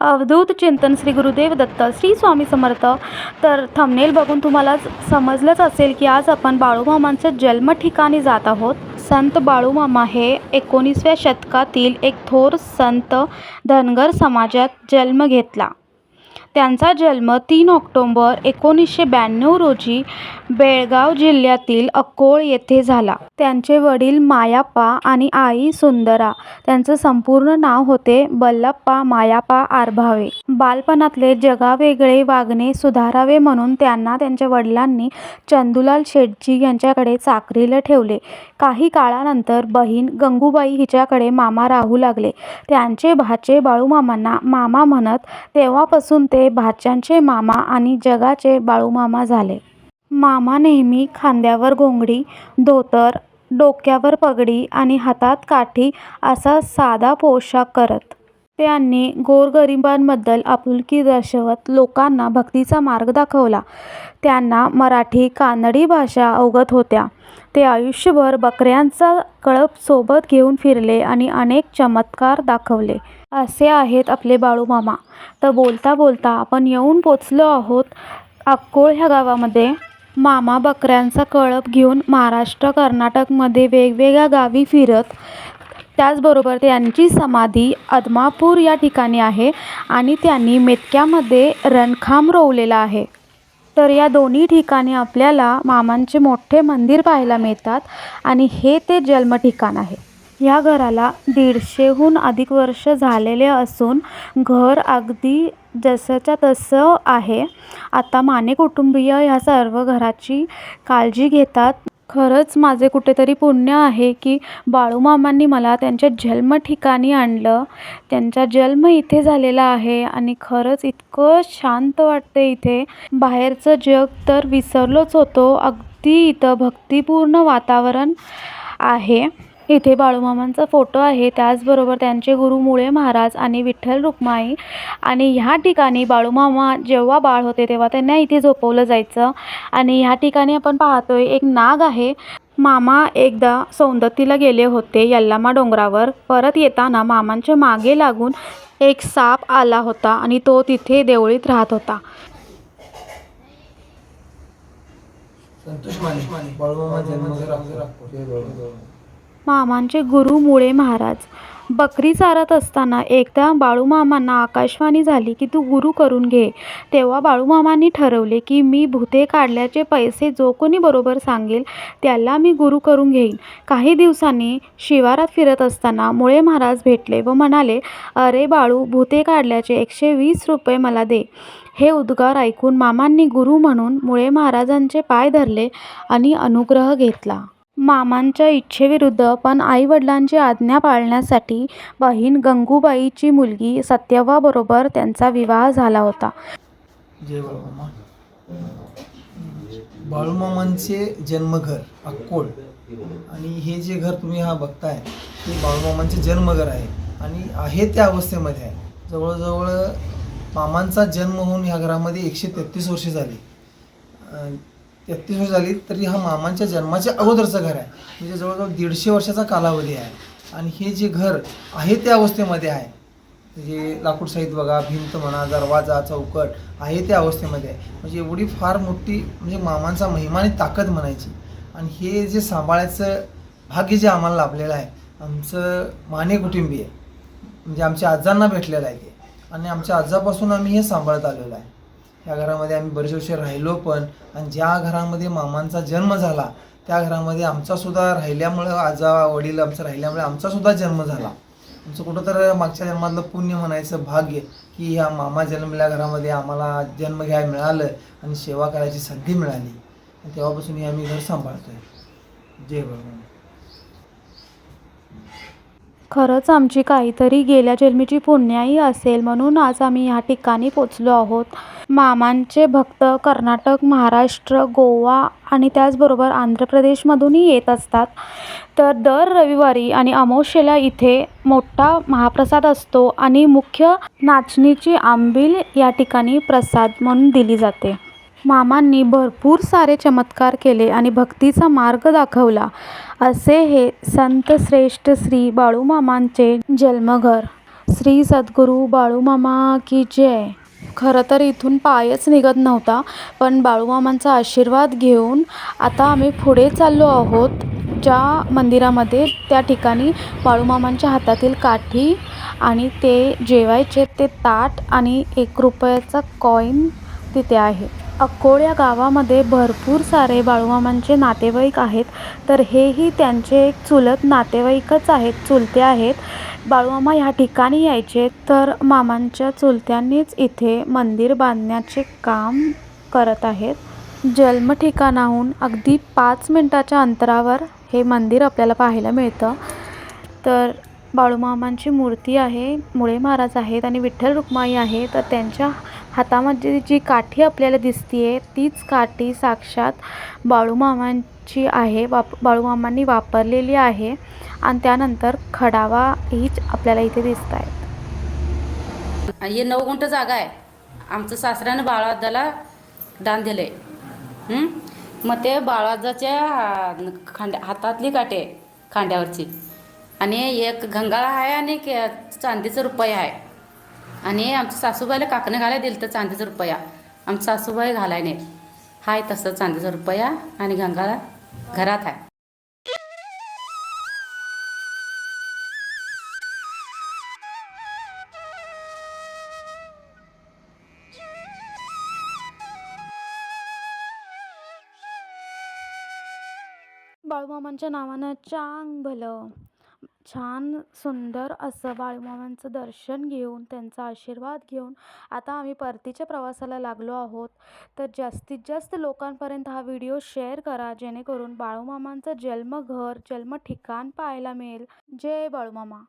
अवधूत चिंतन श्री गुरुदेव दत्त श्री स्वामी समर्थ. तर थंबनेल बघून तुम्हालाच समजलंच असेल की आज आपण बाळूमामांच्या जन्म ठिकाणी जात आहोत. संत बाळूमामा हे 19व्या शतकातील एक थोर संत. धनगर समाजात जन्म घेतला. त्यांचा जन्म 3 ऑक्टोबर 1992 रोजी बेळगाव जिल्ह्यातील अकोळ येथे झाला. त्यांचे वडील मायाप्पा आणि आई सुंदरा. त्यांचं संपूर्ण नाव होते बल्लाप्पा मायाप्पा आरभावे. बालपणातले जगावेगळे वागणे सुधारावे म्हणून त्यांना त्यांच्या वडिलांनी चंदूलाल शेटजी यांच्याकडे चाकरीला ठेवले. काही काळानंतर बहीण गंगूबाई हिच्याकडे मामा राहू लागले. त्यांचे भाचे बाळूमामांना मामा म्हणत. तेव्हापासून ते भाच्यांचे मामा आणि जगाचे बाळूमामा झाले. मामा नेहमी खांद्यावर घोंगडी, धोतर, डोक्यावर पगडी आणि हातात काठी असा साधा पोशाख करत. त्यांनी गोरगरिबांबद्दल आपुलकी दर्शवत लोकांना भक्तीचा मार्ग दाखवला. त्यांना मराठी, कानडी भाषा अवगत होत्या. ते आयुष्यभर बकऱ्यांचा कळप सोबत घेऊन फिरले आणि अनेक चमत्कार दाखवले. असे आहेत आपले बाळूमामा. तर बोलता बोलता आपण येऊन पोचलो आहोत अक्कोळ ह्या गावामध्ये. मामा बकऱ्यांचा कळप घेऊन महाराष्ट्र, कर्नाटकमध्ये वेगवेगळ्या गावी फिरत. त्याचबरोबर त्यांची समाधी आदमापूर या ठिकाणी आहे आणि त्यांनी मेतक्यामध्ये रणखांब रोवलेला आहे. तर या दोन्ही ठिकाणी आपल्याला मामांचे मोठे मंदिर पाहायला मिळतात आणि हे ते जन्म ठिकाण आहे. या घराला 150हून अधिक वर्ष झालेले असून घर अगदी जसंच्या तसं आहे. आता माने कुटुंबीय ह्या सर्व घराची काळजी घेतात. खरंच माझे कुठेतरी पुण्य आहे की बाळूमामांनी मला त्यांच्या जन्म ठिकाणी आणलं. त्यांचा जन्म इथे झालेला आहे आणि खरंच इतकं शांत वाटते इथे. बाहेरचं जग तर विसरलोच होतो. अगदी इथं भक्तिपूर्ण वातावरण आहे. इथे बाळूमामांचा फोटो आहे. त्याचबरोबर त्यांचे गुरु मुळे महाराज आणि विठ्ठल रुक्माई. आणि ह्या ठिकाणी बाळूमामा जेव्हा बाळ होते तेव्हा त्यांना इथे झोपवलं जायचं. आणि ह्या ठिकाणी आपण पाहतोय एक नाग आहे. मामा एकदा सौंदत्तीला गेले होते यल्लामा डोंगरावर. परत येताना मामांच्या मागे लागून एक साप आला होता आणि तो तिथे देवळीत राहत होता. मामांचे गुरु मुळे महाराज. बकरी चारत असताना एकदा बाळूमामांना आकाशवाणी झाली की तू गुरु करून घे. तेव्हा बाळूमामांनी ठरवले की मी भूते काढल्याचे पैसे जो कोणी बरोबर सांगेल त्याला मी गुरु करून घेईन. काही दिवसांनी शिवारात फिरत असताना मुळे महाराज भेटले व म्हणाले, अरे बाळू, भूते काढल्याचे 120 रुपये मला दे. हे उद्गार ऐकून मामांनी गुरु म्हणून मुळे महाराजांचे पाय धरले आणि अनुग्रह घेतला. मामांच्या इच्छेविरुद्ध पण आईवडिलांची आज्ञा पाळण्यासाठी बहीण गंगूबाईची मुलगी सत्यव्वाबरोबर त्यांचा विवाह झाला होता. जय बाळूमामा. बाळूमामांचे जन्मघर अक्कोळ आणि हे जे घर तुम्ही बघताय ते बाळूमामांचे जन्मघर आहे आणि आहे त्या अवस्थेमध्ये आहे. जवळजवळ मामांचा जन्म होऊन ह्या घरामध्ये 133 वर्षे झाली. 33 वर्ष झाली तरी हा मामांच्या जन्माच्या अगोदरचं घर आहे. म्हणजे जवळजवळ 150 वर्षाचा कालावधी आहे. आणि हे जे घर आहे त्या अवस्थेमध्ये आहे. म्हणजे लाकूड साहित्य बघा, भिंत म्हणा, दरवाजा, चौकट आहे त्या अवस्थेमध्ये आहे. म्हणजे एवढी फार मोठी म्हणजे मामांचा महिमा आणि ताकद म्हणायची. आणि हे जे सांभाळायचं भाग्य जे आम्हाला लाभलेलं आहे, आमचं माने कुटुंबीय म्हणजे आमच्या आजांना भेटलेलं आहे ते. आणि आमच्या आजापासून आम्ही हे सांभाळत आलेलो आहे. ह्या घरामध्ये आम्ही बरेच वर्ष राहिलो पण. आणि ज्या घरामध्ये मामांचा जन्म झाला त्या घरामध्ये आमचासुद्धा राहिल्यामुळं, आजा वडील आमचं राहिल्यामुळे आमचासुद्धा जन्म झाला. आमचं कुठं तर मागच्या जन्मातलं पुण्य म्हणायचं भाग्य की ह्या मामा जन्मल्या घरामध्ये आम्हाला जन्म घ्यायला मिळालं आणि सेवा करायची संधी मिळाली. आणि तेव्हापासून हे आम्ही घर सांभाळतोय. जय बाळूमामा. खरंच आमची काहीतरी गेल्या जन्मीची पुण्याई असेल म्हणून आज आम्ही ह्या ठिकाणी पोचलो आहोत. मामांचे भक्त कर्नाटक, महाराष्ट्र, गोवा आणि त्याचबरोबर आंध्र प्रदेशमधूनही येत असतात. तर दर रविवारी आणि अमावास्येला इथे मोठा महाप्रसाद असतो आणि मुख्य नाचणीची आंबील या ठिकाणी प्रसाद म्हणून दिली जाते. मामांनी भरपूर सारे चमत्कार केले आणि भक्तीचा मार्ग दाखवला. असे हे संत श्रेष्ठ श्री बाळूमामांचे जन्मघर. श्री सद्गुरू बाळूमामा की जय. खरं तर इथून पायच निघत नव्हता, पण बाळूमामांचा आशीर्वाद घेऊन आता आम्ही पुढे चाललो आहोत. ज्या मंदिरामध्ये त्या ठिकाणी बाळूमामांच्या हातातील काठी आणि ते जेवायचे ते ताट आणि 1 रुपयाचा कॉईन तिथे आहे. अक्कोळ या गावामध्ये भरपूर सारे बाळूमामांचे नातेवाईक आहेत, तर हेही त्यांचे एक चुलत नातेवाईकच आहेत, चुलते आहेत. बाळूमामा ह्या ठिकाणी यायचे, तर मामांच्या चुलत्यांनीच इथे मंदिर बांधण्याचे काम करत आहेत. जन्मठिकाणाहून अगदी 5 मिनिटाच्या अंतरावर हे मंदिर आपल्याला पाहायला मिळतं. तर बाळूमामांची मूर्ती आहे, मुळे महाराज आहेत आणि विठ्ठल रुक्माई आहे. तर त्यांच्या हातामध्ये जी काठी आपल्याला दिसतीये तीच काठी साक्षात बाळूमामांची आहे, बाळूमामांनी वापरलेली आहे. आणि त्यानंतर खडावा हीच आपल्याला इथे दिसत आहेत. हे 9 गुंठ जागा आहे. आमचं सासऱ्यानं बाळाजाला दान दिलंय. मग ते बाळाजाच्या हातातली काठी आहे, खांद्यावरची. आणि एक गंगाळा आहे आणि चांदीचा रुपया आहे. आणि आमच्या सासूबाईला काकणं घालायला दिलं तर चांदीचा रुपया आमच्या सासूबाई घालाय नाही. हाय तसं चांदीचा रुपया आणि गंगाळा घरात आहे. बाळूमामांच्या नावानं चांग भलं. छान सुंदर असं बाळूमामांचं दर्शन घेऊन, त्यांचा आशीर्वाद घेऊन आता आम्ही परतीच्या प्रवासाला लागलो आहोत. तर जास्तीत जास्त लोकांपर्यंत हा व्हिडिओ शेअर करा, जेणेकरून बाळूमामांचं जन्मघर, जन्मठिकाण पाहायला मिळेल. जय बाळूमामा.